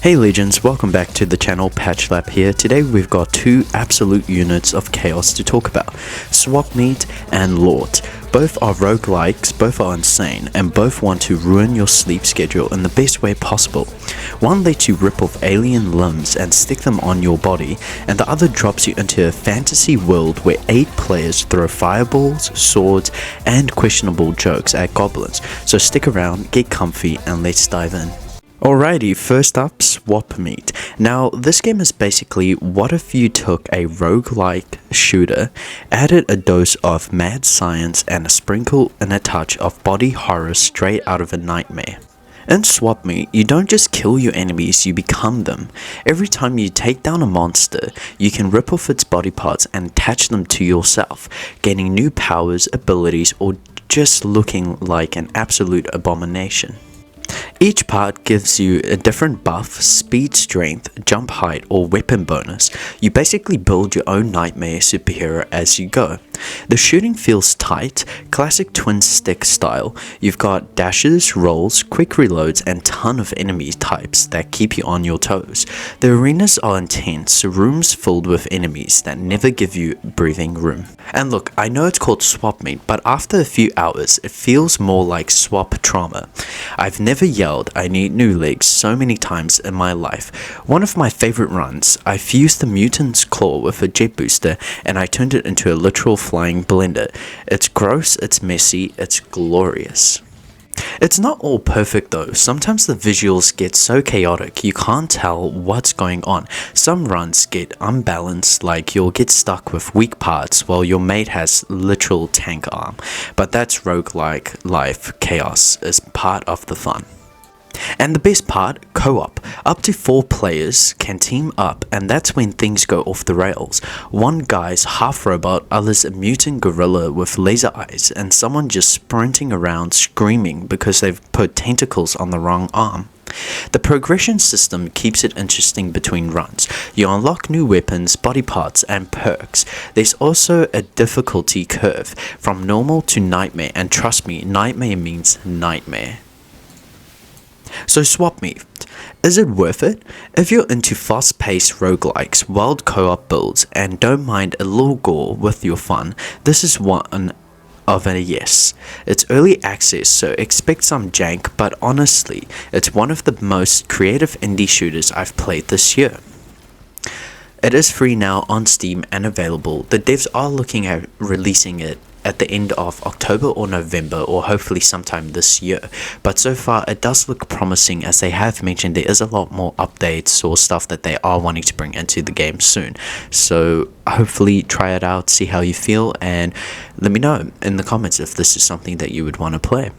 Hey Legions, welcome back to the channel. Patchlap here. Today we've got two absolute units of chaos to talk about. Meat and LORT. Both are roguelikes, both are insane, and both want to ruin your sleep schedule in the best way possible. One lets you rip off alien limbs and stick them on your body, and the other drops you into a fantasy world where 8 players throw fireballs, swords, and questionable jokes at goblins. So stick around, get comfy, and let's dive in. Alrighty, first up, Meat. Now, this game is basically what if you took a roguelike shooter, added a dose of mad science and a sprinkle and a touch of body horror straight out of a nightmare. In Meat, you don't just kill your enemies, you become them. Every time you take down a monster, you can rip off its body parts and attach them to yourself, gaining new powers, abilities, or just looking like an absolute abomination. Each part gives you a different buff, speed, strength, jump height, or weapon bonus. You basically build your own nightmare superhero as you go. The shooting feels tight, classic twin stick style. You've got dashes, rolls, quick reloads, and ton of enemy types that keep you on your toes. The arenas are intense, rooms filled with enemies that never give you breathing room. And look, I know it's called Meat, but after a few hours, it feels more like swap trauma. I've never yelled, "I need new legs," so many times in my life. One of my favorite runs, I fused the mutant's claw with a jet booster and I turned it into a literal flying blender. It's gross, it's messy, it's glorious. It's not all perfect though. Sometimes the visuals get so chaotic you can't tell what's going on. Some runs get unbalanced, like you'll get stuck with weak parts while your mate has literal tank arm. But that's roguelike life. Chaos is part of the fun. And the best part, co-op. Up to 4 players can team up, and that's when things go off the rails. One guy's half robot, others a mutant gorilla with laser eyes, and someone just sprinting around screaming because they've put tentacles on the wrong arm. The progression system keeps it interesting between runs. You unlock new weapons, body parts, and perks. There's also a difficulty curve, from normal to nightmare, and trust me, nightmare means nightmare. So Meat, is it worth it? If you're into fast-paced roguelikes, wild co-op builds, and don't mind a little gore with your fun, this is one of a yes. It's early access, so expect some jank, but honestly, it's one of the most creative indie shooters I've played this year. It is free now on Steam and available. The devs are looking at releasing it at the end of October or November, or hopefully sometime this year, but so far it does look promising, as they have mentioned there is a lot more updates or stuff that they are wanting to bring into the game soon. So hopefully try it out, see how you feel, and let me know in the comments if this is something that you would want to play.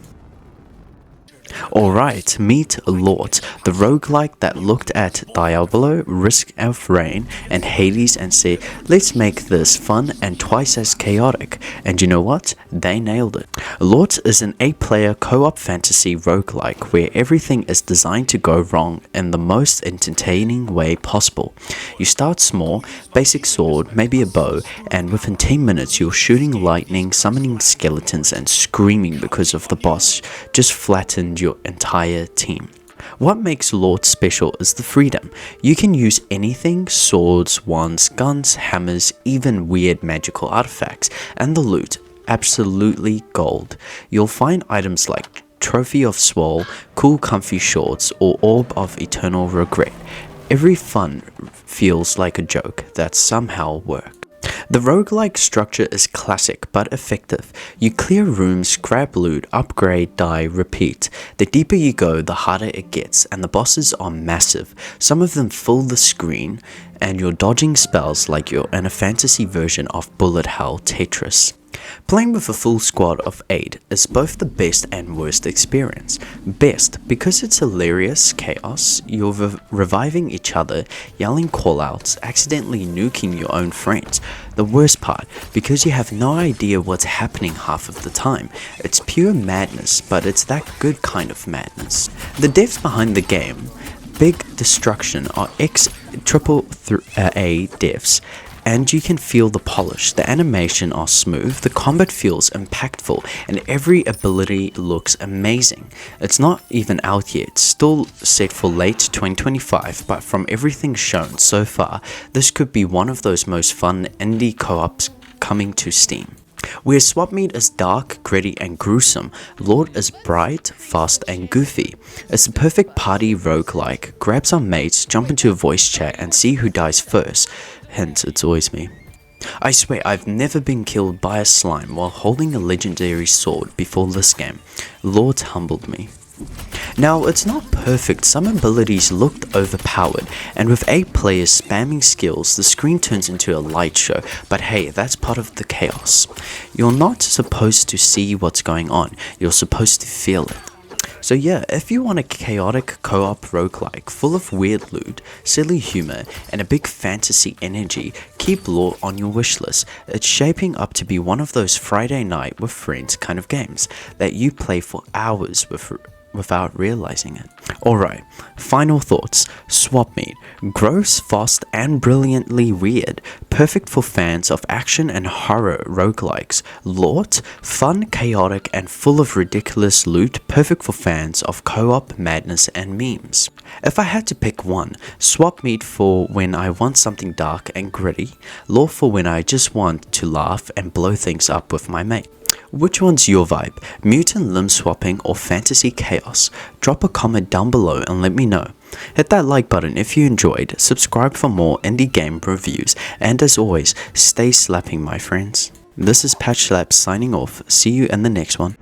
Alright, Meat LORT, the roguelike that looked at Diablo, Risk of Rain, and Hades and said, let's make this fun and twice as chaotic. And you know what? They nailed it. LORT is an 8-player co-op fantasy roguelike where everything is designed to go wrong in the most entertaining way possible. You start small, basic sword, maybe a bow, and within 10 minutes you're shooting lightning, summoning skeletons, and screaming because of the boss just flattened your entire team. What makes LORT special is the freedom. You can use anything: swords, wands, guns, hammers, even weird magical artifacts, and the loot, absolutely gold. You'll find items like Trophy of Swole, cool comfy shorts, or Orb of Eternal Regret. Every fun feels like a joke that somehow works. The roguelike structure is classic but effective. You clear rooms, grab loot, upgrade, die, repeat. The deeper you go, the harder it gets, and the bosses are massive. Some of them fill the screen, and you're dodging spells like you're in a fantasy version of bullet hell Tetris. Playing with a full squad of 8 is both the best and worst experience. Best, because it's hilarious chaos, you're reviving each other, yelling callouts, accidentally nuking your own friends. The worst part, because you have no idea what's happening half of the time. It's pure madness, but it's that good kind of madness. The devs behind the game, Big Destruction, are ex-AAA devs, and you can feel the polish. The animation are smooth, the combat feels impactful, and every ability looks amazing. It's not even out yet, it's still set for late 2025, but from everything shown so far, this could be one of those most fun indie co-ops coming to Steam. Where Swap Meet is dark, gritty, and gruesome, LORT is bright, fast, and goofy. It's the perfect party roguelike. Grab some mates, jump into a voice chat, and see who dies first. Hence, it's always me. I swear I've never been killed by a slime while holding a legendary sword before this game. LORT humbled me. Now, it's not perfect, some abilities looked overpowered, and with 8 players spamming skills, the screen turns into a light show, but hey, that's part of the chaos. You're not supposed to see what's going on, you're supposed to feel it. So yeah, if you want a chaotic co-op roguelike full of weird loot, silly humor, and a big fantasy energy, keep LORT on your wishlist. It's shaping up to be one of those Friday night with friends kind of games that you play for hours without realizing it. Alright, final thoughts. Swap Meet. Gross, fast, and brilliantly weird. Perfect for fans of action and horror roguelikes. LORT. Fun, chaotic, and full of ridiculous loot. Perfect for fans of co-op madness and memes. If I had to pick one, Swap Meet for when I want something dark and gritty. LORT for when I just want to laugh and blow things up with my mate. Which one's your vibe? Mutant limb swapping or fantasy chaos? Drop a comment down below and let me know. Hit that like button if you enjoyed, subscribe for more indie game reviews, and as always, stay slapping my friends. This is Patch Slap signing off, see you in the next one.